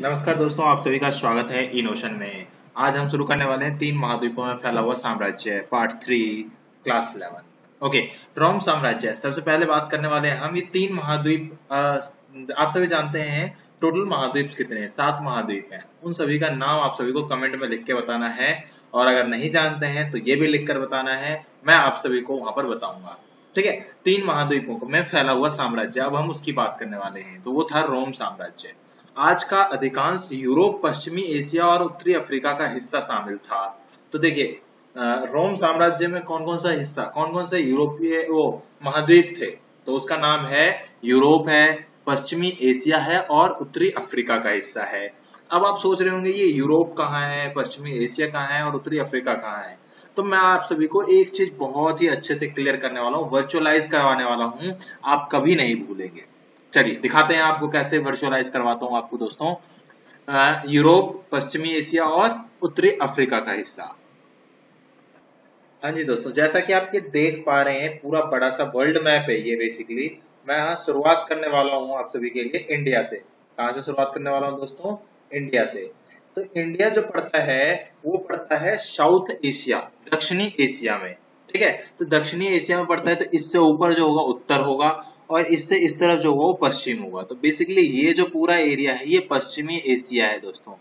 नमस्कार दोस्तों, आप सभी का स्वागत है इनोशन में। आज हम शुरू करने वाले हैं तीन महाद्वीपों में फैला हुआ साम्राज्य पार्ट 3 क्लास 11। ओके। रोम साम्राज्य सबसे पहले बात करने वाले हैं हम। ये तीन महाद्वीप आप सभी जानते हैं टोटल महाद्वीप कितने हैं? 7 महाद्वीप हैं। उन सभी का नाम आप सभी को कमेंट में लिख के बताना है, और अगर नहीं जानते हैं तो ये भी लिख कर बताना है, मैं आप सभी को वहां पर बताऊंगा। ठीक है। तीन महाद्वीपों में फैला हुआ साम्राज्य, अब हम उसकी बात करने वाले हैं। तो वो था रोम साम्राज्य। आज का अधिकांश यूरोप, पश्चिमी एशिया और उत्तरी अफ्रीका का हिस्सा शामिल था। तो देखिए, रोम साम्राज्य में कौन कौन सा हिस्सा, कौन कौन से यूरोपीय वो महाद्वीप थे? तो उसका नाम है यूरोप है, पश्चिमी एशिया है और उत्तरी अफ्रीका का हिस्सा है। अब आप सोच रहे होंगे ये यूरोप कहाँ है, पश्चिमी एशिया कहाँ है और उत्तरी अफ्रीका कहाँ है? तो मैं आप सभी को एक चीज बहुत ही अच्छे से क्लियर करने वाला हूँ, वर्चुअलाइज करवाने वाला हूँ, आप कभी नहीं भूलेंगे। चलिए दिखाते हैं आपको कैसे वर्चुअलाइज करवाता हूँ आपको दोस्तों। यूरोप, पश्चिमी एशिया और उत्तरी अफ्रीका का हिस्सा। हाँ जी दोस्तों, जैसा कि आप ये देख पा रहे हैं पूरा बड़ा सा वर्ल्ड मैप है ये बेसिकली। मैं यहाँ शुरुआत करने वाला हूँ आप सभी के लिए इंडिया से। कहाँ से शुरुआत करने वाला हूँ दोस्तों? इंडिया से। तो इंडिया जो पड़ता है वो पड़ता है साउथ एशिया, दक्षिणी एशिया में। ठीक है। तो दक्षिणी एशिया में पड़ता है, तो इससे ऊपर जो होगा उत्तर होगा, और इससे इस तरफ जो होगा वो पश्चिम होगा। तो बेसिकली ये जो पूरा एरिया है ये पश्चिमी एशिया है दोस्तों।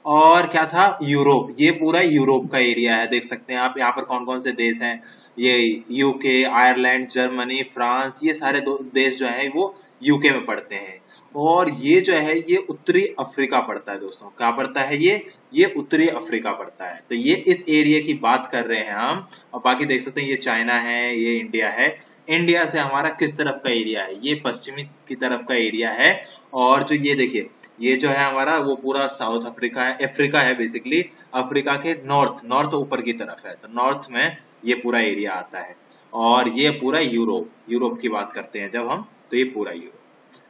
और क्या था? यूरोप। ये पूरा यूरोप का एरिया है, देख सकते हैं आप यहाँ पर कौन कौन से देश हैं। ये यूके, आयरलैंड, जर्मनी, फ्रांस, ये सारे देश जो है वो यूके में पड़ते हैं। और ये जो है ये उत्तरी अफ्रीका पड़ता है दोस्तों। क्या पड़ता है ये उत्तरी अफ्रीका पड़ता है। तो ये इस एरिया की बात कर रहे हैं हम। और बाकी देख सकते हैं ये चाइना है, ये इंडिया है। इंडिया से हमारा किस तरफ का एरिया है? ये पश्चिमी की तरफ का एरिया है। और जो ये देखिए, ये जो है हमारा वो पूरा साउथ अफ्रीका है, अफ्रीका है बेसिकली। अफ्रीका के नॉर्थ नॉर्थ ऊपर की तरफ है, तो नॉर्थ में ये पूरा एरिया आता है। और ये पूरा यूरोप, यूरोप की बात करते हैं जब हम, तो ये पूरा यूरोप।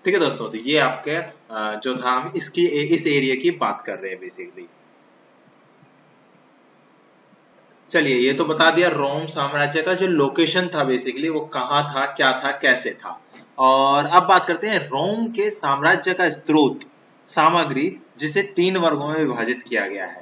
ठीक है दोस्तों, तो ये आपके जो था हम इसकी इस एरिया की बात कर रहे हैं बेसिकली। चलिए, ये तो बता दिया रोम साम्राज्य का जो लोकेशन था बेसिकली वो कहाँ था, क्या था, कैसे था। और अब बात करते हैं रोम के साम्राज्य का स्रोत, सामग्री, जिसे तीन वर्गों में विभाजित किया गया है।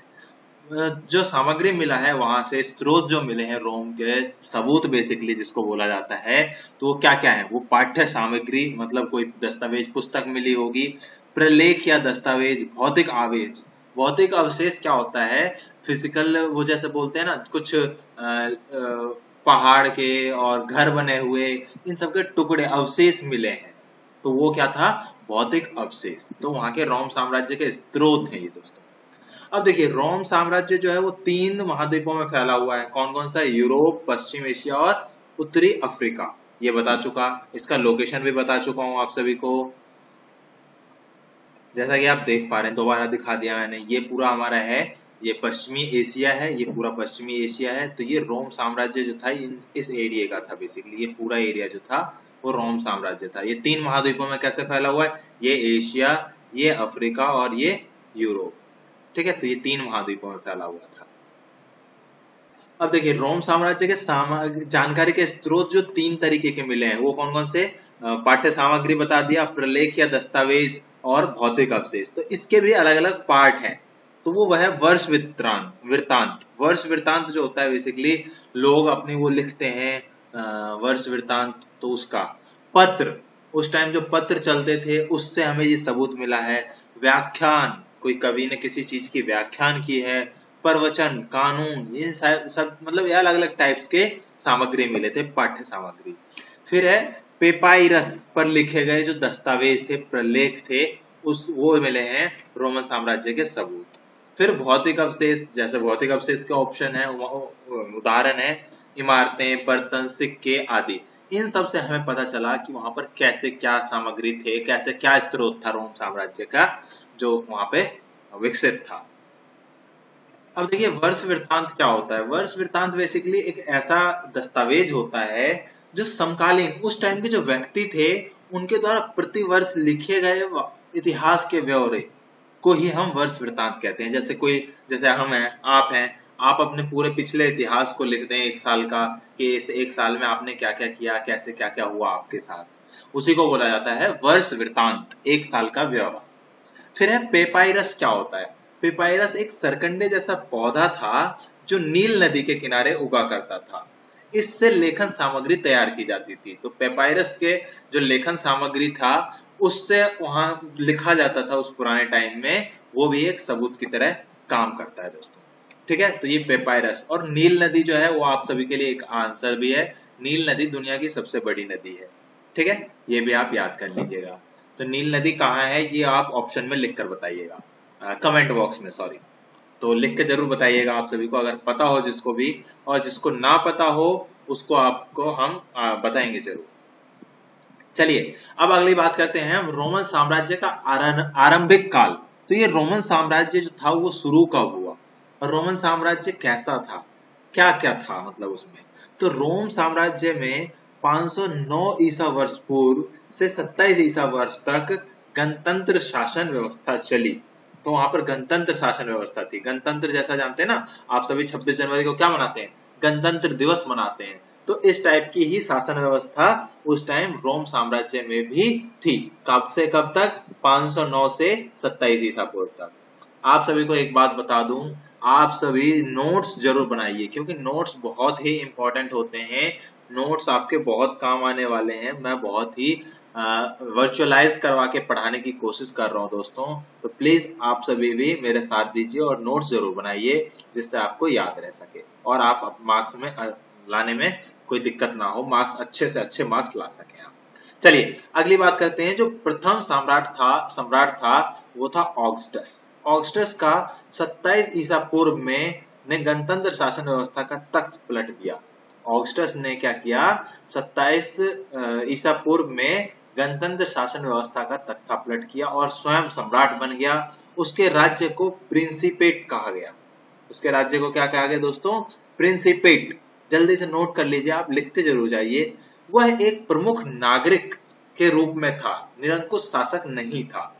जो सामग्री मिला है वहां से, स्रोत जो मिले हैं रोम के, सबूत बेसिकली जिसको बोला जाता है, तो वो क्या क्या है? वो पाठ्य सामग्री, मतलब कोई दस्तावेज पुस्तक मिली होगी, प्रलेख या दस्तावेज, भौतिक आवेश। भौतिक अवशेष क्या होता है? फिजिकल, वो जैसे बोलते हैं ना कुछ पहाड़ के और घर बने हुए, इन सब के टुकड़े अवशेष मिले हैं, तो वो क्या था? भौतिक अवशेष। तो वहां के रोम साम्राज्य के स्रोत हैं ये दोस्तों। अब देखिए, रोम साम्राज्य जो है वो तीन महाद्वीपों में फैला हुआ है। कौन कौन सा? यूरोप, पश्चिम एशिया और उत्तरी अफ्रीका। ये बता चुका, इसका लोकेशन भी बता चुका हूं आप सभी को। जैसा कि आप देख पा रहे हैं, दोबारा दिखा दिया मैंने, ये पूरा हमारा है, ये पश्चिमी एशिया है, ये पूरा पश्चिमी एशिया है। तो ये रोम साम्राज्य जो था इस एरिया का था बेसिकली। ये पूरा एरिया जो था वो रोम साम्राज्य था। ये तीन महाद्वीपों में कैसे फैला हुआ है? ये एशिया, ये अफ्रीका और ये यूरोप। ठीक है। तो ये तीन महाद्वीपों में फैला हुआ था। अब देखिए, रोम साम्राज्य के जानकारी के स्रोत जो तीन तरीके के मिले हैं वो कौन कौन से? पाठ्य सामग्री बता दिया, प्रलेख या दस्तावेज और भौतिक अवशेष। तो इसके भी अलग अलग पार्ट हैं। तो वो वह वर्ष वृत्तांत वृत्तांत वर्ष वृत्तांत जो होता है बेसिकली, लोग अपनी वो लिखते हैं वर्ष वृत्तांत। तो उसका पत्र, उस टाइम जो पत्र चलते थे उससे हमें ये सबूत मिला है। व्याख्यान, कोई कवि ने किसी चीज की व्याख्यान की है। प्रवचन, कानून, ये सब मतलब ये अलग अलग टाइप्स के सामग्री मिले थे, पाठ्य सामग्री। फिर है पेपाइरस पर लिखे गए जो दस्तावेज थे, प्रलेख थे, उस वो मिले हैं रोमन साम्राज्य के सबूत। फिर भौतिक अवशेष, जैसे भौतिक अवशेष के ऑप्शन है, उदाहरण है इमारतें, बर्तन, सिक्के आदि। इन सब से हमें पता चला कि वहां पर कैसे क्या सामग्री थे, कैसे क्या स्रोत था रोम साम्राज्य का जो वहां पे विकसित था। अब देखिए, वर्ष वृत्तांत क्या होता है? वर्ष वृत्तांत बेसिकली एक ऐसा दस्तावेज होता है जो समकालीन, उस टाइम के जो व्यक्ति थे उनके द्वारा प्रति वर्ष लिखे गए इतिहास के ब्यौरे को ही हम वर्ष वृत्तांत कहते हैं। जैसे कोई, जैसे हम हैं, आप अपने पूरे पिछले इतिहास को लिख दें एक साल का, कि इस एक साल में आपने क्या क्या किया, कैसे क्या क्या हुआ आपके साथ, उसी को बोला जाता है वर्ष वृत्तांत, एक साल का ब्यौरा। फिर है पेपायरस। क्या होता है? पेपायरस एक सरकंडे जैसा पौधा था जो नील नदी के किनारे उगा करता था। इससे लेखन सामग्री तैयार की जाती थी। तो पेपायरस के जो लेखन सामग्री था उससे वहां लिखा जाता था उस पुराने टाइम में, वो भी एक सबूत की तरह काम करता है दोस्तों। ठीक है, तो ये पेपायरस। और नील नदी जो है वो आप सभी के लिए एक आंसर भी है। नील नदी दुनिया की सबसे बड़ी नदी है। ठीक है, ये भी आप याद कर लीजिएगा। तो नील नदी कहाँ है ये आप ऑप्शन में लिख कर बताइएगा, कमेंट बॉक्स में, सॉरी। तो लिख के जरूर बताइएगा आप सभी को, अगर पता हो जिसको भी, और जिसको ना पता हो उसको आपको हम बताएंगे जरूर। चलिए अब अगली बात करते हैं हम रोमन साम्राज्य का आरंभिक काल। तो ये रोमन साम्राज्य जो था वो शुरू कब हुआ और रोमन साम्राज्य कैसा था, क्या क्या था मतलब उसमें। तो रोम साम्राज्य में 509 ईसा वर्ष पूर्व से 27 ईसा वर्ष तक गणतंत्र शासन व्यवस्था चली। तो वहां पर गणतंत्र शासन व्यवस्था थी। गणतंत्र जैसा जानते हैं ना आप सभी, 26 जनवरी को क्या मनाते हैं? गणतंत्र दिवस मनाते हैं। तो इस टाइप की ही शासन व्यवस्था उस टाइम रोम साम्राज्य में भी थी। कब से कब तक? 509 से 27 ईसा पूर्व तक। आप सभी को एक बात बता दूं, आप सभी नोट्स जरूर बनाइए क्योंकि नोट्स बहुत ही इंपॉर्टेंट होते हैं। नोट्स आपके बहुत काम आने वाले हैं। मैं बहुत ही वर्चुअलाइज करवा के पढ़ाने की कोशिश कर रहा हूं दोस्तों। तो प्लीज आप सभी भी मेरे साथ दीजिए और नोट्स जरूर बनाइए जिससे आपको याद रह सके और आप मार्क्स में लाने में कोई दिक्कत ना हो, मार्क्स अच्छे से अच्छे मार्क्स ला सके आप। चलिए अगली बात करते हैं। जो प्रथम सम्राट था वो था ऑगस्टस। ऑगस्टस का 27 ईसा पूर्व में ने गणतंत्र शासन व्यवस्था का तख्त पलट दिया। ऑगस्टस ने क्या किया? 27 ईसा पूर्व में गणतंत्र शासन व्यवस्था का तख्ता पलट किया और स्वयं सम्राट बन गया। उसके राज्य को प्रिंसिपेट कहा गया। उसके राज्य को क्या कहा गया दोस्तों? प्रिंसिपेट। जल्दी से नोट कर लीजिए, आप लिखते जरूर जाइए। वह एक प्रमुख नागरिक के रूप में था, निरंकुश शासक नहीं था।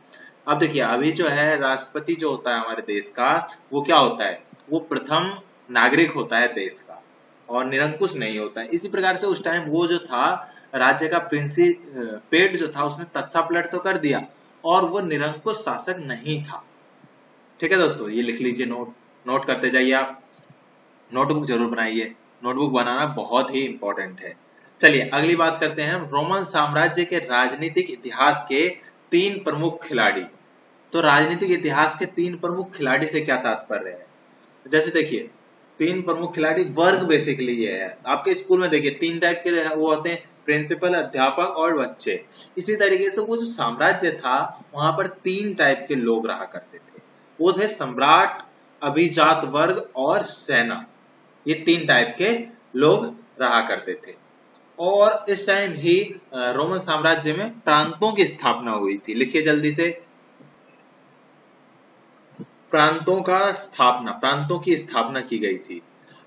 अब देखिए अभी जो है राष्ट्रपति जो होता है हमारे देश का, वो क्या होता है? वो प्रथम नागरिक होता है देश का और निरंकुश नहीं होता है। इसी प्रकार से उस टाइम वो जो था राज्य का प्रिंसिपेट जो था उसने तख्ता पलट तो कर दिया और वो निरंकुश शासक नहीं था। ठीक है दोस्तों, ये लिख लीजिए, नोट करते जाइए आप। नोटबुक जरूर बनाइए, नोटबुक बनाना बहुत ही इंपॉर्टेंट है। चलिए अगली बात करते हैं। रोमन साम्राज्य के राजनीतिक इतिहास के 3 प्रमुख खिलाड़ी। तो राजनीतिक इतिहास के 3 प्रमुख खिलाड़ी से क्या तात्पर्य है? जैसे देखिए 3 प्रमुख खिलाड़ी वर्ग बेसिकली ये है। आपके स्कूल में देखिए 3 टाइप के वो होते हैं, प्रिंसिपल, अध्यापक और बच्चे। इसी तरीके से वो जो साम्राज्य था वहां पर 3 टाइप के लोग रहा करते थे। वो थे सम्राट, अभिजात वर्ग और सेना। ये 3 टाइप के लोग रहा करते थे। और इस टाइम ही रोमन साम्राज्य में प्रांतों की स्थापना हुई थी। लिखिए जल्दी से, प्रांतों की स्थापना की गई थी।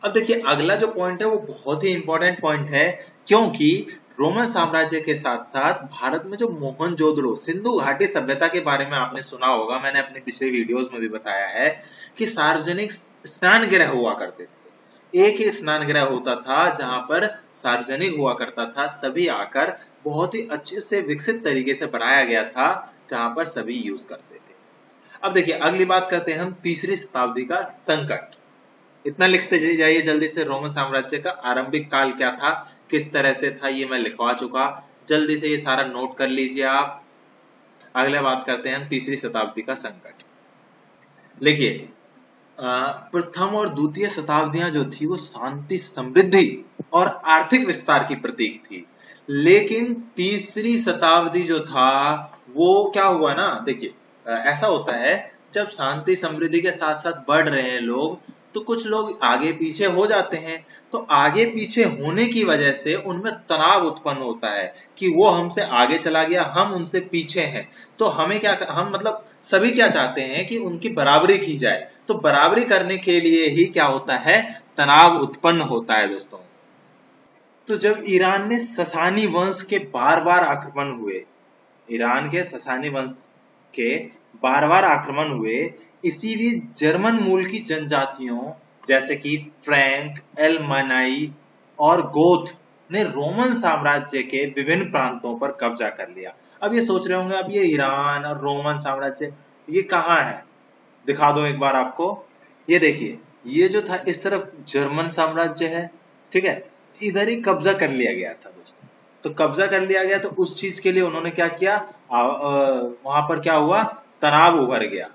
अब देखिए अगला जो पॉइंट है वो बहुत ही इंपॉर्टेंट पॉइंट है क्योंकि रोमन साम्राज्य के साथ साथ भारत में जो मोहनजोदड़ो सिंधु घाटी सभ्यता के बारे में आपने सुना होगा, मैंने अपने पिछले वीडियोस में भी बताया है कि सार्वजनिक स्नान गृह हुआ करते थे। एक ही स्नान गृह होता था जहां पर सार्वजनिक हुआ करता था, सभी आकर बहुत ही अच्छे से विकसित तरीके से बनाया गया था जहां पर सभी यूज करते थे। अब देखिए अगली बात करते हैं हम तीसरी शताब्दी का संकट। इतना लिखते जाइए जल्दी से। रोमन साम्राज्य का आरंभिक काल क्या था, किस तरह से था, ये मैं लिखवा चुका। जल्दी से ये सारा नोट कर लीजिए आप। अगले बात करते हैं हम तीसरी शताब्दी का संकट। लिखिए प्रथम और द्वितीय शताब्दियां जो थी वो शांति, समृद्धि और आर्थिक विस्तार की प्रतीक थी। लेकिन तीसरी शताब्दी जो था वो क्या हुआ ना, देखिए ऐसा होता है जब शांति समृद्धि के साथ साथ बढ़ रहे हैं लोग तो कुछ लोग आगे पीछे हो जाते हैं। तो आगे पीछे होने की वजह से उनमें तनाव उत्पन्न होता है कि वो हमसे आगे चला गया, हम उनसे पीछे हैं। तो हमें क्या, हम मतलब सभी क्या चाहते हैं कि उनकी बराबरी की जाए। तो बराबरी करने के लिए ही क्या होता है, तनाव उत्पन्न होता है दोस्तों। तो जब ईरान ने ससानी वंश के बार बार आक्रमण हुए, ईरान के ससानी वंश के बार बार आक्रमण हुए, इसी भी जर्मन मूल की जनजातियों जैसे कि फ्रैंक, एलमनाई और गोथ ने रोमन साम्राज्य के विभिन्न प्रांतों पर कब्जा कर लिया। अब ये सोच रहे होंगे अब ये ईरान और रोमन साम्राज्य ये कहाँ है, दिखा दो एक बार आपको। ये देखिए, ये जो था इस तरफ जर्मन साम्राज्य है, ठीक है, इधर ही कब्जा कर लिया गया था दोस्तों। तो कब्जा कर लिया गया, तो उस चीज के लिए उन्होंने क्या किया, वहां पर क्या हुआ, तनाव उभर गया,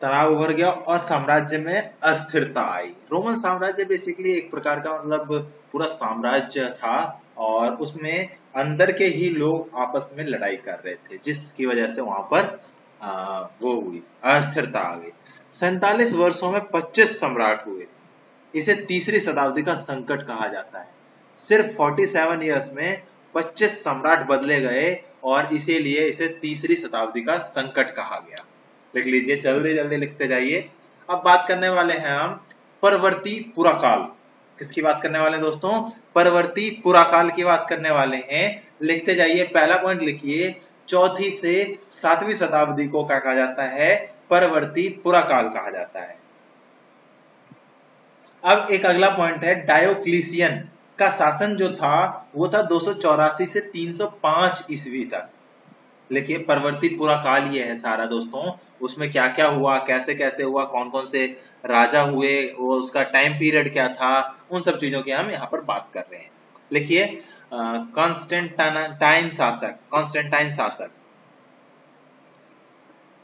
तनाव उभर गया और साम्राज्य में अस्थिरता आई। रोमन साम्राज्य बेसिकली एक प्रकार का मतलब पूरा साम्राज्य था, और उसमें अंदर के ही लोग आपस में लड़ाई कर रहे थे, जिसकी वजह से वहां पर वो हुई, अस्थिरता आ गई। 47 वर्षों में 25 सम्राट हुए। इसे तीसरी शताब्दी का संकट कहा जाता है। सिर्फ 47 ईयर्स में 25 सम्राट बदले गए, और इसीलिए इसे तीसरी शताब्दी का संकट कहा गया। लिख लीजिए, जल्दी जल्दी लिखते जाइए। अब बात करने वाले हैं हम परवर्ती पुराकाल। किसकी बात करने वाले हैं दोस्तों, परवर्ती पुराकाल की बात करने वाले हैं। लिखते जाइए, पहला पॉइंट लिखिए, चौथी से 7वीं शताब्दी को क्या कहा जाता है, परवर्ती पुराकाल कहा जाता है। अब एक अगला पॉइंट है, डायोक्लिसियन का शासन जो था वो था 284 से 305 ईस्वी तक। लिखिए, परवर्ती पूरा काल ये है सारा दोस्तों, उसमें क्या क्या हुआ, कैसे कैसे हुआ, कौन कौन से राजा हुए, वो उसका टाइम पीरियड क्या था, उन सब चीजों की हम यहाँ पर बात कर रहे हैं। लिखिए, कॉन्स्टेंटाइन शासक।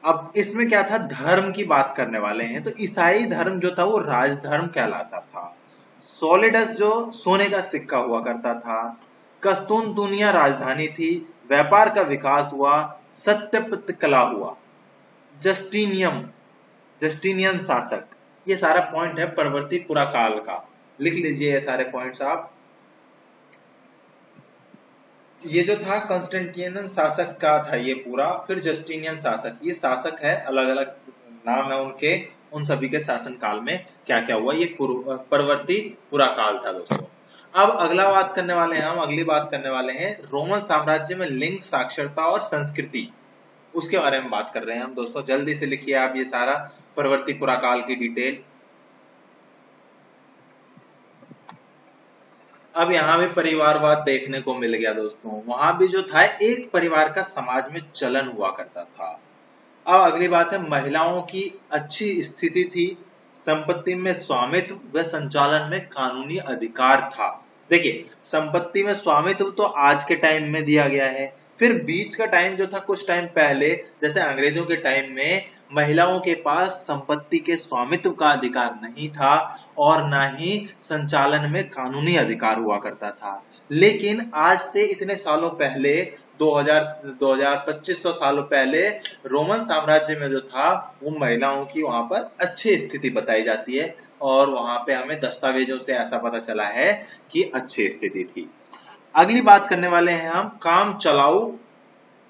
अब इसमें क्या था, धर्म की बात करने वाले हैं। तो ईसाई धर्म जो था वो राजधर्म कहलाता था। सोलिडस जो सोने का सिक्का हुआ करता था। कस्तूनतुनिया राजधानी थी। व्यापार का विकास हुआ। सत्यप्रत कला हुआ। जस्टिनियन शासक। ये सारा पॉइंट है परवर्ती पुराकाल का। लिख लीजिए ये सारे पॉइंट्स आप। ये जो था कॉन्स्टेंटिनियन शासक का था ये पूरा, फिर जस्टिनियन शासक, ये शासक है, अलग अलग नाम है उनके, उन सभी के शासन काल में क्या क्या हुआ, ये परवर्ती पुराकाल था दोस्तों। अब अगला बात करने वाले हैं हम, अगली बात करने वाले हैं रोमन साम्राज्य में लिंग, साक्षरता और संस्कृति, उसके बारे में बात कर रहे हैं हम दोस्तों। जल्दी से लिखिए आप ये सारा परवर्ती पुराकाल की डिटेल। अब यहाँ भी परिवारवाद देखने को मिल गया दोस्तों। वहां भी जो था एक परिवार का समाज में चलन हुआ करता था। अब अगली बात है, महिलाओं की अच्छी स्थिति थी, संपत्ति में स्वामित्व व संचालन में कानूनी अधिकार था। देखिए, संपत्ति में स्वामित्व तो आज के टाइम में दिया गया है, फिर बीच का टाइम जो था कुछ टाइम पहले, जैसे अंग्रेजों के टाइम में महिलाओं के पास संपत्ति के स्वामित्व का अधिकार नहीं था, और ना ही संचालन में कानूनी अधिकार हुआ करता था। लेकिन आज से इतने सालों पहले, 2500 सालों पहले, रोमन साम्राज्य में जो था वो महिलाओं की वहां पर अच्छी स्थिति बताई जाती है, और वहां पे हमें दस्तावेजों से ऐसा पता चला है कि अच्छी स्थिति थी। अगली बात करने वाले हैं हम, काम चलाऊ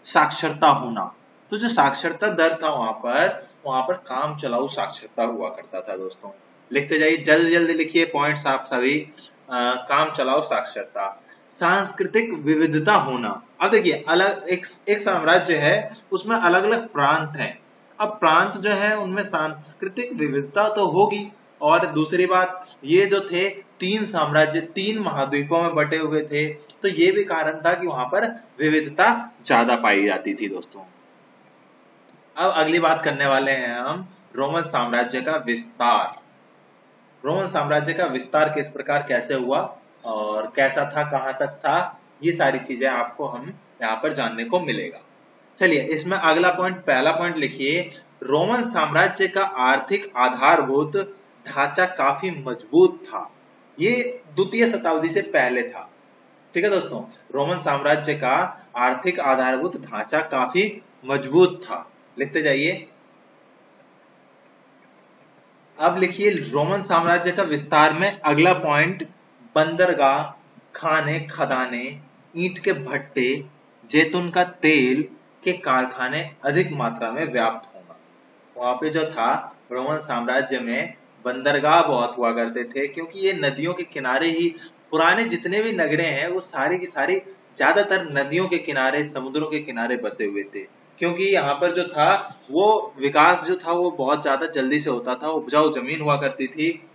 साक्षरता होना। तो जो साक्षरता दर था वहां पर काम चलाऊ साक्षरता हुआ करता था दोस्तों। लिखते जाइए, जल्दी जल्दी लिखिए पॉइंट्स आप सभी। काम चलाऊ साक्षरता। सांस्कृतिक विविधता होना। अब देखिए, अलग एक साम्राज्य है, उसमें अलग अलग प्रांत हैं। अब प्रांत जो है उनमें सांस्कृतिक विविधता तो होगी, और दूसरी बात, ये जो थे तीन साम्राज्य, तीन महाद्वीपों में बटे हुए थे, तो ये भी कारण था कि वहां पर विविधता ज्यादा पाई जाती थी दोस्तों। अब अगली बात करने वाले हैं हम, रोमन साम्राज्य का विस्तार। रोमन साम्राज्य का विस्तार किस प्रकार कैसे हुआ और कैसा था, कहां तक था, ये सारी चीजें आपको हम यहाँ पर जानने को मिलेगा। चलिए, इसमें अगला पॉइंट, पहला पॉइंट लिखिए, रोमन साम्राज्य का आर्थिक आधारभूत ढांचा काफी मजबूत था। ये द्वितीय शताब्दी से पहले था। ठीक है दोस्तों, रोमन साम्राज्य का आर्थिक आधारभूत ढांचा काफी मजबूत था। लिखते जाइए। अब लिखिए, रोमन साम्राज्य का विस्तार में अगला पॉइंट, बंदरगाह, खाने खदाने, ईंट के भट्टे, जैतून का तेल के कारखाने अधिक मात्रा में व्याप्त होना। वहां पे जो था रोमन साम्राज्य में बंदरगाह बहुत हुआ करते थे, क्योंकि ये नदियों के किनारे ही, पुराने जितने भी नगरे हैं वो सारी की सारी ज्यादातर नदियों के किनारे, समुद्रों के किनारे बसे हुए थे, क्योंकि यहाँ पर जो था वो विकास जो था वो बहुत ज्यादा जल्दी से होता था, उपजाऊ जमीन हुआ करती थी।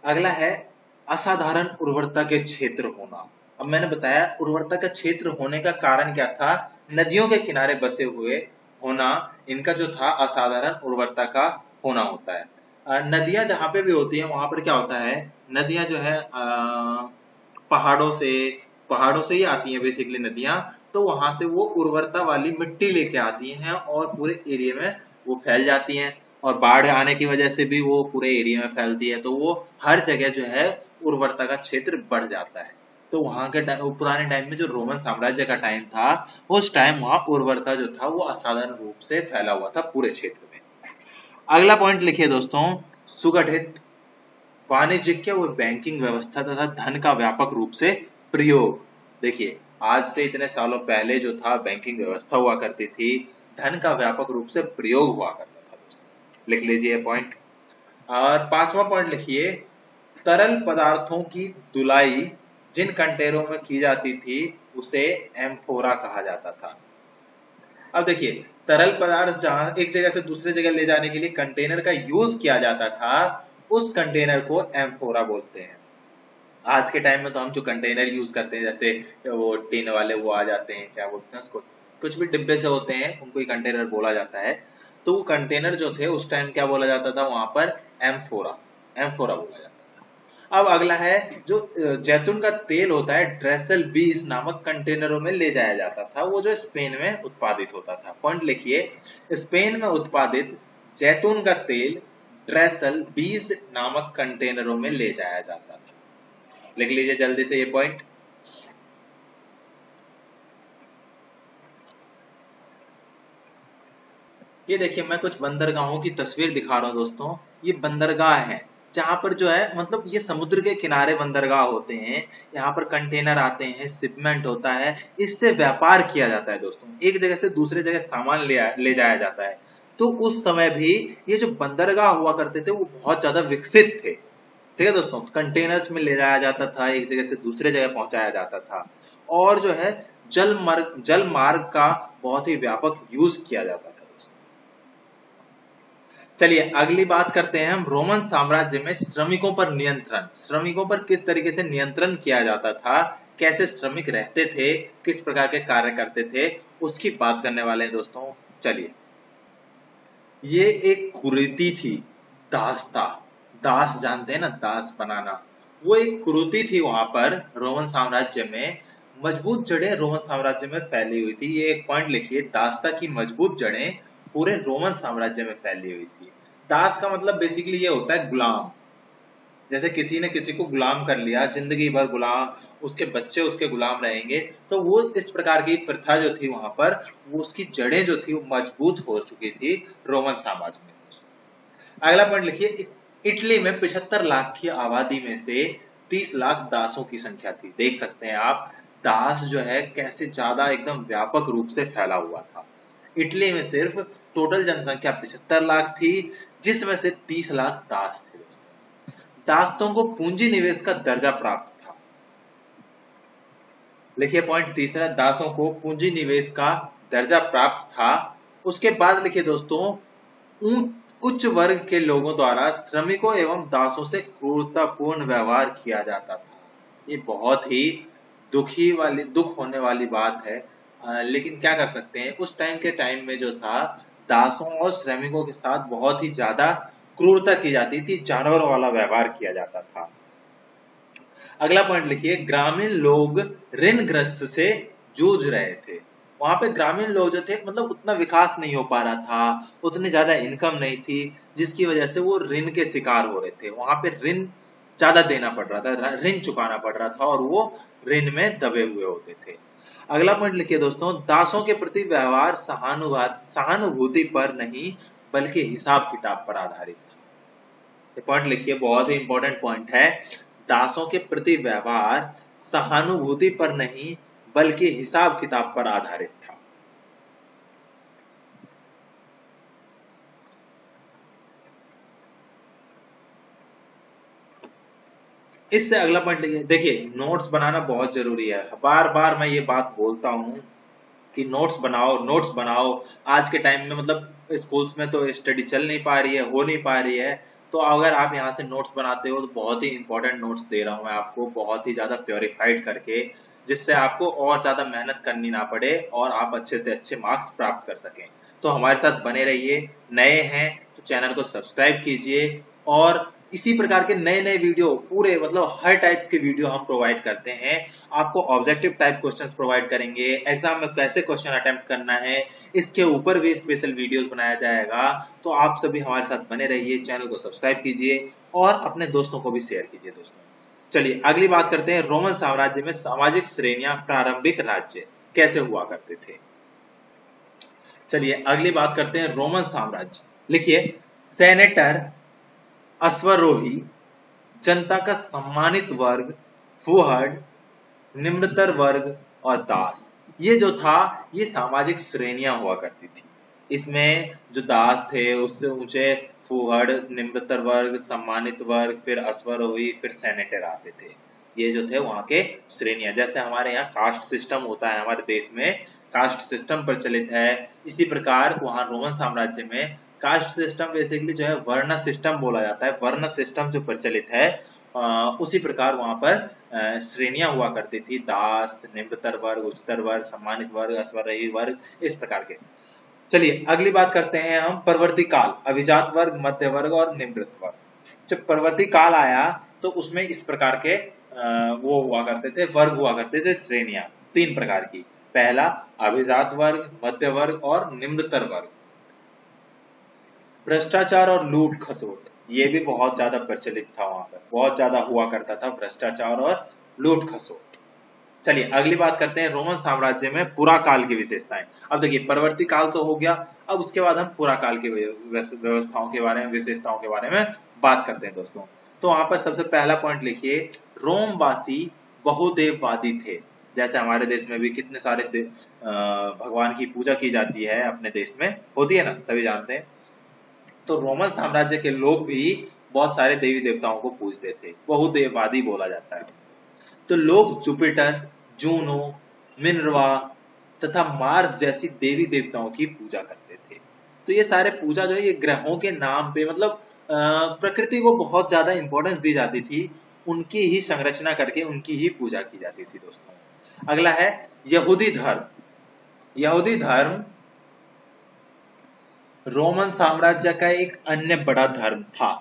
अगला है, असाधारण उर्वरता के क्षेत्र होना। अब मैंने बताया उर्वरता का क्षेत्र होने का कारण क्या था, नदियों के किनारे बसे हुए होना इनका जो था असाधारण उर्वरता का होना होता है। नदियां जहां पे भी होती हैं वहां पर क्या होता है, नदियां जो है पहाड़ों से पहाड़ों से ही आती हैं बेसिकली नदियां। तो वहां से वो उर्वरता वाली मिट्टी लेके आती हैं और पूरे एरिया में वो फैल जाती हैं। और बाढ़ आने की वजह से भी वो पूरे एरिया में फैलती है, तो वो हर जगह जो है उर्वरता का क्षेत्र बढ़ जाता है। तो वहां के पुराने टाइम में जो रोमन साम्राज्य का टाइम था, उस टाइम वहां उर्वरता जो था वो असाधारण रूप से फैला हुआ था पूरे क्षेत्र में। अगला पॉइंट लिखिए दोस्तों, सुगठित वाणिज्यिक व बैंकिंग व्यवस्था तथा धन का व्यापक रूप से प्रयोग। देखिए, आज से इतने सालों पहले जो था बैंकिंग व्यवस्था हुआ करती थी, धन का व्यापक रूप से प्रयोग हुआ करता था दोस्तों। लिख लीजिए पॉइंट। और पांचवा पॉइंट लिखिए, तरल पदार्थों की धुलाई जिन कंटेनरों में की जाती थी उसे एम्फोरा कहा जाता था। अब देखिए, तरल पदार्थ जहां एक जगह से दूसरी जगह ले जाने के लिए कंटेनर का यूज किया जाता था, उस कंटेनर को एम्फोरा बोलते हैं। आज के टाइम में तो हम जो कंटेनर यूज करते हैं, जैसे वो टिन वाले वो आ जाते हैं, क्या बोलते हैं उसको, कुछ भी डिब्बे से होते हैं, उनको ही कंटेनर बोला जाता है। तो वो कंटेनर जो थे उस टाइम क्या बोला जाता था वहां पर, एम्फोरा, एम्फोरा बोला जाता था। अब अगला है, जो जैतून का तेल होता है ड्रेसल बीस नामक कंटेनरों में ले जाया जाता था, वो जो स्पेन में उत्पादित होता था। पॉइंट लिखिए, स्पेन में उत्पादित जैतून का तेल ड्रेसल बीस नामक कंटेनरों में ले जाया जाता था। लिख लीजिए जल्दी से ये पॉइंट। ये देखिए, मैं कुछ बंदरगाहों की तस्वीर दिखा रहा हूं दोस्तों। ये बंदरगाह है जहां पर जो है, मतलब ये समुद्र के किनारे बंदरगाह होते हैं। यहाँ पर कंटेनर आते हैं, शिपमेंट होता है, इससे व्यापार किया जाता है दोस्तों। एक जगह से दूसरी जगह सामान ले जाया जाता है। तो उस समय भी ये जो बंदरगाह हुआ करते थे वो बहुत ज्यादा विकसित थे। ठीक है दोस्तों, कंटेनर्स में ले जाया जाता था, एक जगह से दूसरे जगह पहुंचाया जाता था। और जो है, जल मार्ग का बहुत ही व्यापक यूज किया जाता था दोस्तों। चलिए अगली बात करते हैं हम, रोमन साम्राज्य में श्रमिकों पर नियंत्रण। श्रमिकों पर किस तरीके से नियंत्रण किया जाता था, कैसे श्रमिक रहते थे, किस प्रकार के कार्य करते थे, उसकी बात करने वाले हैं दोस्तों। चलिए, ये एक कुरीति थी, दासता। दास जानते हैं ना, दास बनाना। वो एक कुरीति थी वहां पर रोमन साम्राज्य में। मजबूत जड़ें रोमन साम्राज्य में फैली हुई थी। ये एक पॉइंट लिखिए, दासता की मजबूत जड़ें पूरे रोमन साम्राज्य में फैली हुई थी। दास का मतलब बेसिकली ये होता है गुलाम। जैसे किसी ने किसी को गुलाम कर लिया, जिंदगी भर गुलाम, उसके बच्चे उसके गुलाम रहेंगे। तो वो इस प्रकार की प्रथा जो थी वहां पर, वो उसकी जड़ें जो थी वो मजबूत हो चुकी थी रोमन साम्राज्य में। अगला पॉइंट लिखिए, इटली में 75 लाख की आबादी में से 30 लाख दासों की संख्या थी। देख सकते हैं आप, दास जो है कैसे ज्यादा एकदम व्यापक रूप से फैला हुआ था। इटली में सिर्फ टोटल जनसंख्या 75 लाख थी, जिसमें से 30 लाख दास थे दोस्तों। दासों को पूंजी निवेश का दर्जा प्राप्त था। लिखिए पॉइंट तीसरा, दासों को पूंजी निवेश का दर्जा प्राप्त था। उसके बाद लिखिए दोस्तों, उच्च वर्ग के लोगों द्वारा श्रमिकों एवं दासों से क्रूरतापूर्ण व्यवहार किया जाता था। ये बहुत ही दुख होने वाली बात है। लेकिन क्या कर सकते हैं, उस टाइम में जो था, दासों और श्रमिकों के साथ बहुत ही ज्यादा क्रूरता की जाती थी, जानवरों वाला व्यवहार किया जाता था। अगला पॉइंट लिखिए, ग्रामीण लोग ऋणग्रस्त से जूझ रहे थे। वहां पे ग्रामीण लोग जो थे, मतलब उतना विकास नहीं हो पा रहा था, उतनी ज्यादा इनकम नहीं थी, जिसकी वजह से वो ऋण के शिकार हो रहे थे। वहां पे ऋण ज्यादा देना पड़ रहा था, ऋण चुकाना पड़ रहा था, और वो ऋण में दबे हुए होते थे। अगला पॉइंट लिखिए दोस्तों, दासों के प्रति व्यवहार सहानुभूति पर नहीं बल्कि हिसाब किताब पर आधारित था। ये पॉइंट लिखिए, बहुत ही इंपॉर्टेंट पॉइंट है। दासों के प्रति व्यवहार सहानुभूति पर नहीं बल्कि हिसाब किताब पर आधारित था। इससे अगला पॉइंट लिखिए, देखिए नोट्स बनाना बहुत जरूरी है। बार बार मैं ये बात बोलता हूं कि नोट्स बनाओ, नोट्स बनाओ। आज के टाइम में मतलब स्कूल्स में तो स्टडी चल नहीं पा रही है, हो नहीं पा रही है। तो अगर आप यहाँ से नोट्स बनाते हो तो बहुत ही इंपॉर्टेंट नोट्स दे रहा हूँ मैं आपको, बहुत ही ज्यादा प्योरीफाइड करके, जिससे आपको और ज्यादा मेहनत करनी ना पड़े और आप अच्छे से अच्छे मार्क्स प्राप्त कर सकें। तो हमारे साथ बने रहिए। नए हैं तो चैनल को सब्सक्राइब कीजिए और इसी प्रकार के नए नए वीडियो पूरे मतलब हर टाइप के वीडियो हम प्रोवाइड करते हैं। आपको ऑब्जेक्टिव टाइप क्वेश्चंस प्रोवाइड करेंगे, एग्जाम में कैसे क्वेश्चन अटेम्प्ट करना है इसके ऊपर भी स्पेशल वीडियोस बनाया जाएगा। तो आप सभी हमारे साथ बने रहिए, चैनल को सब्सक्राइब कीजिए और अपने दोस्तों को भी शेयर कीजिए दोस्तों। चलिए अगली बात करते हैं, रोमन साम्राज्य में सामाजिक श्रेणियां प्रारंभिक राज्य कैसे हुआ करते थे। चलिए अगली बात करते हैं, रोमन साम्राज्य। लिखिए, सेनेटर, अश्वरोही, जनता का सम्मानित वर्ग, फूहड़, निम्नतर वर्ग और दास, ये जो था ये सामाजिक श्रेणियां हुआ करती थी। इसमें जो दास थे उससे ऊंचे फूहड़, निम्नतर वर्ग, सम्मानित वर्ग, फिर अश्वरोही, फिर सेनेटर आते थे। ये जो थे वहां के श्रेणियां, जैसे हमारे यहाँ कास्ट सिस्टम होता है, हमारे देश में कास्ट सिस्टम प्रचलित है, इसी प्रकार वहां रोमन साम्राज्य में कास्ट सिस्टम बेसिकली जो है वर्ण सिस्टम बोला जाता है। वर्ण सिस्टम जो प्रचलित है उसी प्रकार वहां पर श्रेणियां हुआ करती थी, दास, निम्नतर वर्ग, उच्चतर वर्ग, सम्मानित वर्ग, अश्वरोही वर्ग, इस प्रकार के। चलिए अगली बात करते हैं हम, परवर्ती काल, अभिजात वर्ग, मध्य वर्ग और निम्नलिखित वर्ग। जब परवर्ती काल आया तो उसमें इस प्रकार के वो हुआ करते थे, वर्ग हुआ करते थे, श्रेणियां तीन प्रकार की। पहला अभिजात वर्ग, मध्य वर्ग और निम्नतर वर्ग। भ्रष्टाचार और लूट खसोट ये भी बहुत ज्यादा प्रचलित था, वहां पर बहुत ज्यादा हुआ करता था भ्रष्टाचार और लूट खसोट। चलिए अगली बात करते हैं, रोमन साम्राज्य में पुरा काल की विशेषताएं। अब देखिए परवर्ती काल तो हो गया, अब उसके बाद हम पुरा काल की व्यवस्थाओं के बारे में, विशेषताओं के बारे में बात करते हैं दोस्तों। तो वहां पर सबसे पहला पॉइंट लिखिए, रोमवासी बहुदेववादी थे। जैसे हमारे देश में भी कितने सारे भगवान की पूजा की जाती है, अपने देश में होती है ना, सभी जानते हैं। तो रोमन साम्राज्य के लोग भी बहुत सारे देवी देवताओं को पूजते थे, बहुदेववादी बोला जाता है। तो लोग जुपिटर, जूनो, मिनर्वा तथा मार्स जैसी देवी देवताओं की पूजा करते थे। तो ये सारे पूजा जो है ये ग्रहों के नाम पे, मतलब प्रकृति को बहुत ज्यादा इंपॉर्टेंस दी जाती थी, उनकी ही संरचना करके उनकी ही पूजा की जाती थी दोस्तों। अगला है यहूदी धर्म। यहूदी धर्म रोमन साम्राज्य का एक अन्य बड़ा धर्म था।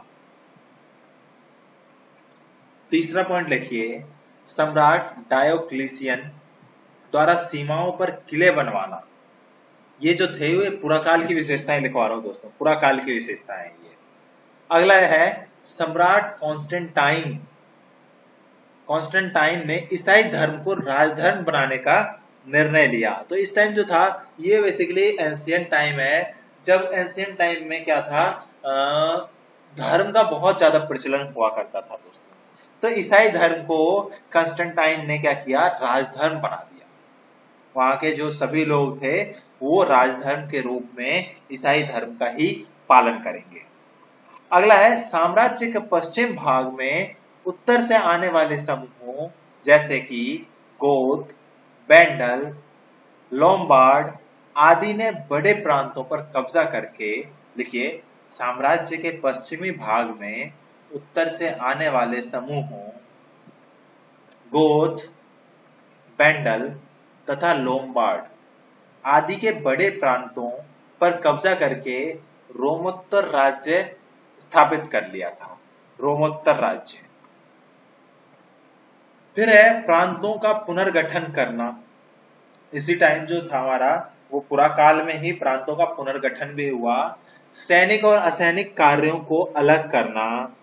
तीसरा पॉइंट लिखिए, सम्राट डायोक्लेशियन द्वारा सीमाओं पर किले बनवाना। ये जो थे ये पुराकाल की विशेषताएं लिखवा रहा हूं दोस्तों, पुराकाल की विशेषताएं ये। अगला है सम्राट कॉन्स्टेंटाइन। कॉन्स्टेंटाइन ने ईसाई धर्म को राजधर्म बनाने का निर्णय लिया। तो इस टाइम जो था ये बेसिकली एंशियंट टाइम है, जब एंशियंट टाइम में क्या था, धर्म का बहुत ज्यादा प्रचलन हुआ करता था दोस्तों। तो ईसाई धर्म को कॉन्स्टेंटाइन ने क्या किया, राजधर्म बना दिया। वहां के जो सभी लोग थे वो राजधर्म के रूप में ईसाई धर्म का ही पालन करेंगे। अगला है साम्राज्य के पश्चिम भाग में उत्तर से आने वाले समूहों जैसे कि गोथ, बेंडल, लोम्बार्ड आदि ने बड़े प्रांतों पर कब्जा करके, लिखिए, साम्राज्य के पश्चिमी भाग में उत्तर से आने वाले समूहों गोथ, बेंडल तथा लोम्बार्ड आदि के बड़े प्रांतों पर कब्जा करके रोमोत्तर राज्य स्थापित कर लिया था। रोमोत्तर राज्य। फिर है प्रांतों का पुनर्गठन करना। इसी टाइम जो था हमारा वो पुरा काल में ही प्रांतों का पुनर्गठन भी हुआ। सैनिक और असैनिक कार्यों को अलग करना।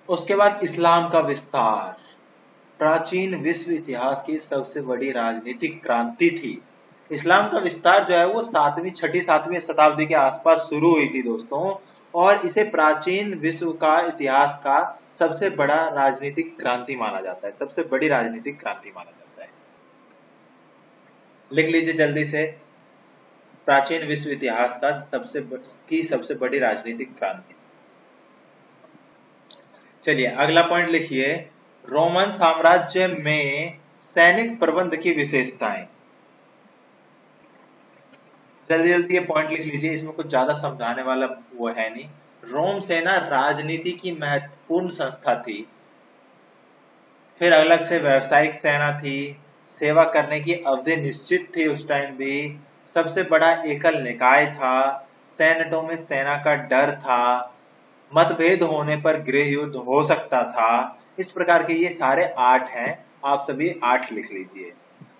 उसके बाद इस्लाम का विस्तार, प्राचीन विश्व इतिहास की सबसे बड़ी राजनीतिक क्रांति थी। इस्लाम का विस्तार जो है वो छठी सातवीं शताब्दी के आसपास शुरू हुई थी दोस्तों, और इसे प्राचीन विश्व का इतिहास का सबसे बड़ा राजनीतिक क्रांति माना जाता है, सबसे बड़ी राजनीतिक क्रांति माना जाता है। लिख लीजिए जल्दी से, प्राचीन विश्व इतिहास का सबसे बड़ी राजनीतिक क्रांति। चलिए अगला पॉइंट लिखिए, रोमन साम्राज्य में सैनिक प्रबंध की विशेषताएं। जल्दी जल्दी ये पॉइंट लिख लीजिए, इसमें कुछ ज्यादा समझाने वाला वो है नहीं, रोम सेना राजनीति की महत्वपूर्ण संस्था थी। फिर अलग से व्यावसायिक सेना थी, सेवा करने की अवधि निश्चित थी उस टाइम भी, सबसे बड़ा एकल निकाय था, सेनेटों में सेना का डर था, मतभेद होने पर गृह युद्ध हो सकता था। इस प्रकार के ये सारे 8 हैं, आप सभी 8 लिख लीजिए।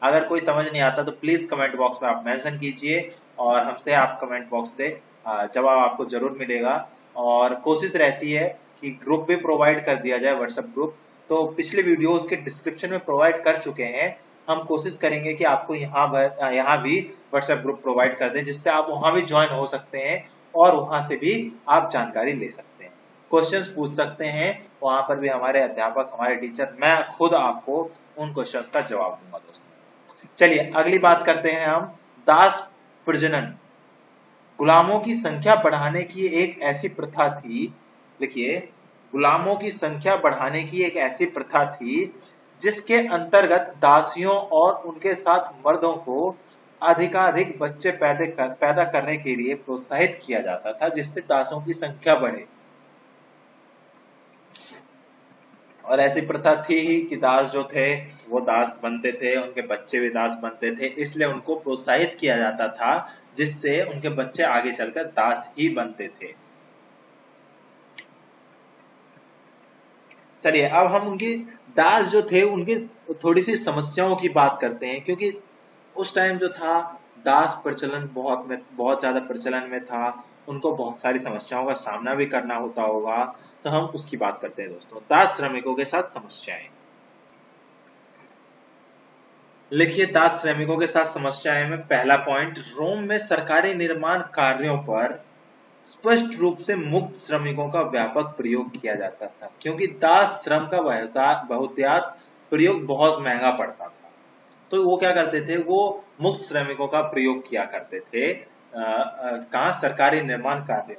अगर कोई समझ नहीं आता तो प्लीज कमेंट बॉक्स में आप मेंशन कीजिए और हमसे आप कमेंट बॉक्स से जवाब आपको जरूर मिलेगा। और कोशिश रहती है कि ग्रुप भी प्रोवाइड कर दिया जाए, व्हाट्सएप ग्रुप, तो पिछले वीडियोस के डिस्क्रिप्शन में प्रोवाइड कर चुके हैं। हम कोशिश करेंगे कि आपको यहाँ भी व्हाट्सएप ग्रुप प्रोवाइड कर दें, जिससे आप वहां भी ज्वाइन हो सकते हैं और वहां से भी आप जानकारी ले सकते हैं, क्वेश्चंस पूछ सकते हैं। वहां पर भी हमारे अध्यापक, हमारे टीचर, मैं खुद आपको उन क्वेश्चंस का जवाब दूंगा दोस्तों। चलिए अगली बात करते हैं हम, दास प्रजनन। गुलामों की संख्या बढ़ाने की एक ऐसी प्रथा थी, देखिए, गुलामों की संख्या बढ़ाने की एक ऐसी प्रथा थी जिसके अंतर्गत दासियों और उनके साथ मर्दों को अधिकाधिक बच्चे पैदा करने के लिए प्रोत्साहित किया जाता था, जिससे दासों की संख्या बढ़े। और ऐसी प्रथा थी ही कि दास जो थे वो दास बनते थे, उनके बच्चे भी दास बनते थे, इसलिए उनको प्रोत्साहित किया जाता था, जिससे उनके बच्चे आगे चलकर दास ही बनते थे। चलिए अब हम उनकी दास जो थे उनकी थोड़ी सी समस्याओं की बात करते हैं, क्योंकि उस टाइम जो था दास प्रचलन बहुत ज्यादा प्रचलन में था, उनको बहुत सारी समस्याओं का सामना भी करना होता होगा, तो हम उसकी बात करते हैं दोस्तों। दास श्रमिकों के साथ समस्याएं, लिखिए दास श्रमिकों के साथ समस्याएं में पहला पॉइंट, रोम में सरकारी निर्माण कार्यों पर स्पष्ट रूप से मुक्त श्रमिकों का व्यापक प्रयोग किया जाता था, क्योंकि दास श्रम का बहुतायत प्रयोग बहुत महंगा पड़ता था। तो वो क्या करते थे, वो मुक्त श्रमिकों का प्रयोग किया करते थे कहाँ, सरकारी निर्माण कार्य।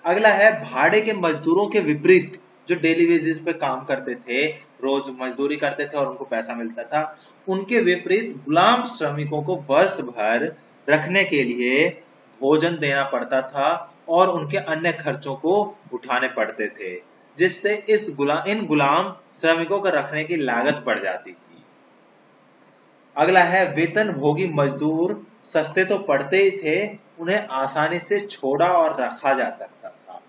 अगला है भाड़े के मजदूरों के विपरीत, जो डेली वेजेस पे काम करते थे, रोज मजदूरी करते थे और उनको पैसा मिलता था, उनके विपरीत गुलाम श्रमिकों को वर्ष भर रखने के लिए भोजन देना पड़ता था और उनके अन्य खर्चों को उठाने पड़ते थे, जिससे इन गुलाम श्रमिकों को रखने की लागत बढ़ जाती थी। अगला है वेतन भोगी मजदूर सस्ते तो पड़ते ही थे, उन्हें आसानी से छोड़ा और रखा जा सकता था।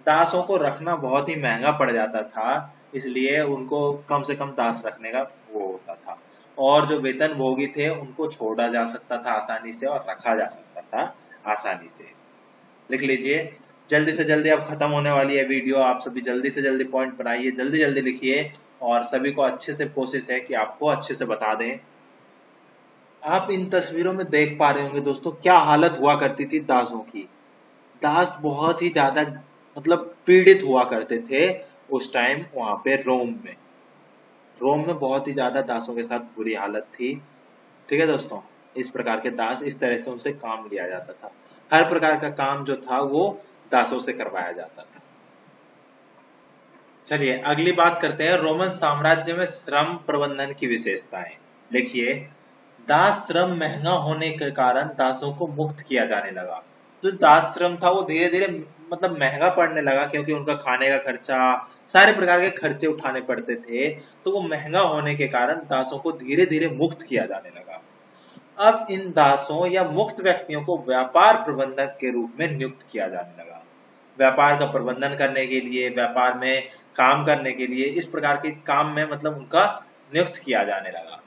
दासों को रखना बहुत ही महंगा पड़ जाता था, इसलिए उनको कम से कम दास रखने का वो होता था, और जो वेतन भोगी थे उनको छोड़ा जा सकता था आसानी से और रखा जा सकता था आसानी से। लिख लीजिए, जल्दी से जल्दी अब खत्म होने वाली है वीडियो, आप सभी जल्दी से जल्दी पॉइंट बनाइए, जल्दी जल्दी लिखिए, और सभी को अच्छे से कोशिश है कि आपको अच्छे से बता दें। आप इन तस्वीरों में देख पा रहे होंगे दोस्तों क्या हालत हुआ करती थी दासों की। दास बहुत ही ज्यादा मतलब पीड़ित हुआ करते थे उस टाइम वहां पे रोम में बहुत ही ज्यादा दासों के साथ बुरी हालत थी। ठीक है दोस्तों, इस प्रकार के दास, इस तरह से उनसे काम लिया जाता था, हर प्रकार का काम जो था वो दासों से करवाया जाता था। चलिए अगली बात करते हैं, रोमन साम्राज्य में श्रम प्रबंधन की विशेषताएं। देखिए, दास श्रम महंगा होने के कारण दासों को मुक्त किया जाने लगा। जो दास श्रम था वो धीरे धीरे मतलब महंगा पड़ने लगा, क्योंकि उनका खाने का खर्चा, सारे प्रकार के खर्चे उठाने पड़ते थे, तो वो महंगा होने के कारण दासों को धीरे धीरे मुक्त किया जाने लगा। अब इन दासों या मुक्त व्यक्तियों को व्यापार प्रबंधक के रूप में नियुक्त किया जाने लगा। व्यापार का प्रबंधन करने के लिए, व्यापार में काम करने के लिए, इस प्रकार के काम में मतलब उनका नियुक्त किया जाने लगा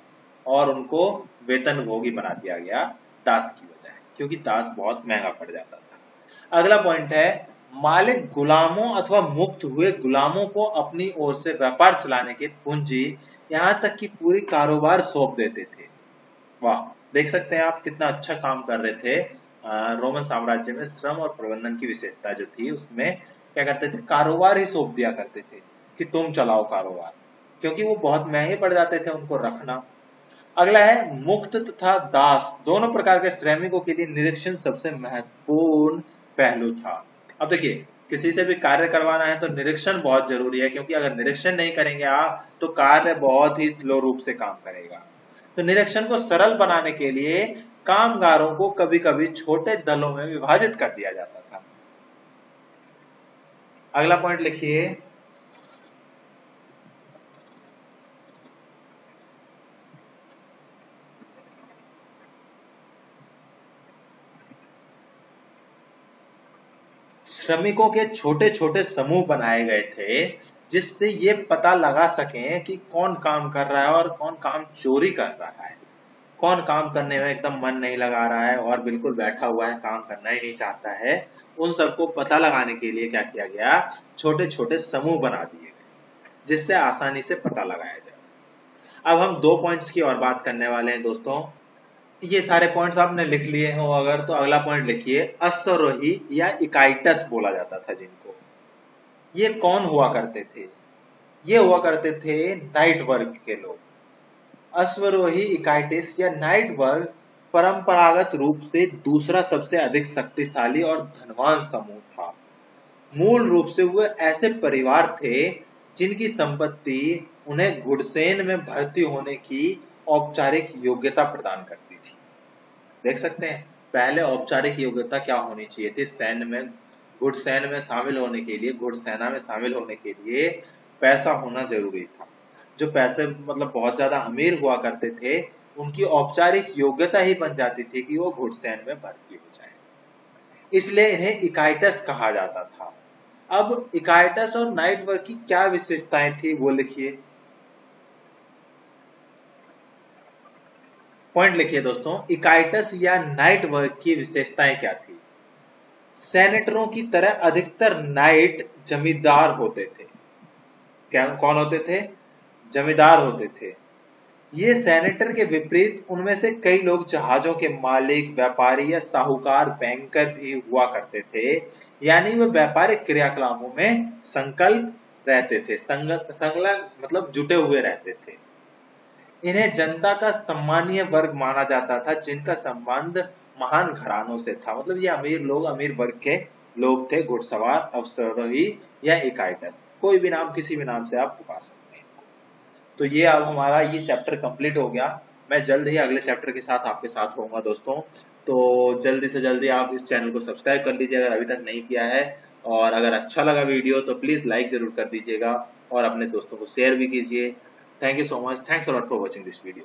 और उनको वेतन भोगी बना दिया गया दास की बजाय, क्योंकि दास बहुत महंगा पड़ जाता था। अगला पॉइंट है, मालिक गुलामों अथवा मुक्त हुए गुलामों को अपनी ओर से व्यापार चलाने के पूंजी, यहाँ तक कि पूरी कारोबार सौंप देते थे। वाह, देख सकते हैं आप कितना अच्छा काम कर रहे थे। रोमन साम्राज्य में श्रम और प्रबंधन की विशेषता जो थी उसमें क्या करते थे, कारोबार ही सौंप दिया करते थे कि तुम चलाओ कारोबार, क्योंकि वो बहुत महंगे पड़ जाते थे उनको रखना। अगला है, मुक्त तथा दास दोनों प्रकार के श्रमिकों के लिए निरीक्षण सबसे महत्वपूर्ण पहलू था। अब देखिए, किसी से भी कार्य करवाना है तो निरीक्षण बहुत जरूरी है, क्योंकि अगर निरीक्षण नहीं करेंगे आप तो कार्य बहुत ही स्लो रूप से काम करेगा। तो निरीक्षण को सरल बनाने के लिए कामगारों को कभी कभी छोटे दलों में विभाजित कर दिया जाता था। अगला पॉइंट लिखिए, श्रमिकों के छोटे छोटे समूह बनाए गए थे जिससे ये पता लगा सकें कि कौन काम कर रहा है और कौन काम चोरी कर रहा है, कौन काम करने में एकदम मन नहीं लगा रहा है और बिल्कुल बैठा हुआ है, काम करना ही नहीं चाहता है। उन सबको पता लगाने के लिए क्या किया गया, छोटे छोटे समूह बना दिए गए जिससे आसानी से पता लगाया जा सके। अब हम 2 पॉइंट्स की और बात करने वाले हैं दोस्तों। ये सारे पॉइंट्स आपने लिख लिए हो अगर, तो अगला पॉइंट लिखिए, अश्वरोही या इकाइटस बोला जाता था जिनको। ये कौन हुआ करते थे? ये हुआ करते थे नाइट वर्ग के लोग। अश्वरोही इकाइटिस या नाइट वर्ग परंपरागत रूप से दूसरा सबसे अधिक शक्तिशाली और धनवान समूह था। मूल रूप से वो ऐसे परिवार थे जिनकी संपत्ति उन्हें घुड़सैन में भर्ती होने की औपचारिक योग्यता प्रदान करती थी। देख सकते हैं, पहले औपचारिक योग्यता क्या होनी चाहिए थी, सैन्य में, घुड़सैन में शामिल होने के लिए, घुड़सेना में शामिल होने के लिए पैसा होना जरूरी था। जो पैसे मतलब बहुत ज्यादा अमीर हुआ करते थे उनकी औपचारिक योग्यता ही बन जाती थी कि वो घुड़सैन में भर्ती हो जाए, इसलिए इन्हें इकाइटस कहा जाता था। अब इकाइटस और नाइट वर्क की क्या विशेषताएं थी वो लिखिए, पॉइंट लिखिए दोस्तों, इकाइटस या नाइट वर्क की विशेषताएं क्या थी। सेनेटरों की तरह अधिकतर नाइट जमींदार होते थे। क्या कौन होते थे? जमींदार होते थे। ये सेनेटर के विपरीत उनमें से कई लोग जहाजों के मालिक, व्यापारी या साहूकार, बैंकर भी हुआ करते थे, यानी वे व्यापारिक क्रियाकलापों में संकल्प रहते थे, संलग्न मतलब जुटे हुए रहते थे। इन्हें जनता का सम्मानीय वर्ग माना जाता था जिनका संबंध महान घरानों से था। मतलब ये अमीर लोग, अमीर वर्ग के लोग थे, घुड़सवार, अश्वारोही या इकाइटस, कोई भी नाम, किसी भी नाम से आप पुकार सकते हैं। तो ये अब हमारा ये चैप्टर कंप्लीट हो गया। मैं जल्द ही अगले चैप्टर के साथ आपके साथ होऊंगा दोस्तों। तो जल्दी से जल्दी आप इस चैनल को सब्सक्राइब कर लीजिए अगर अभी तक नहीं किया है, और अगर अच्छा लगा वीडियो तो प्लीज लाइक जरूर कर दीजिएगा और अपने दोस्तों को शेयर भी कीजिए। Thank you so much. Thanks a lot for watching this video.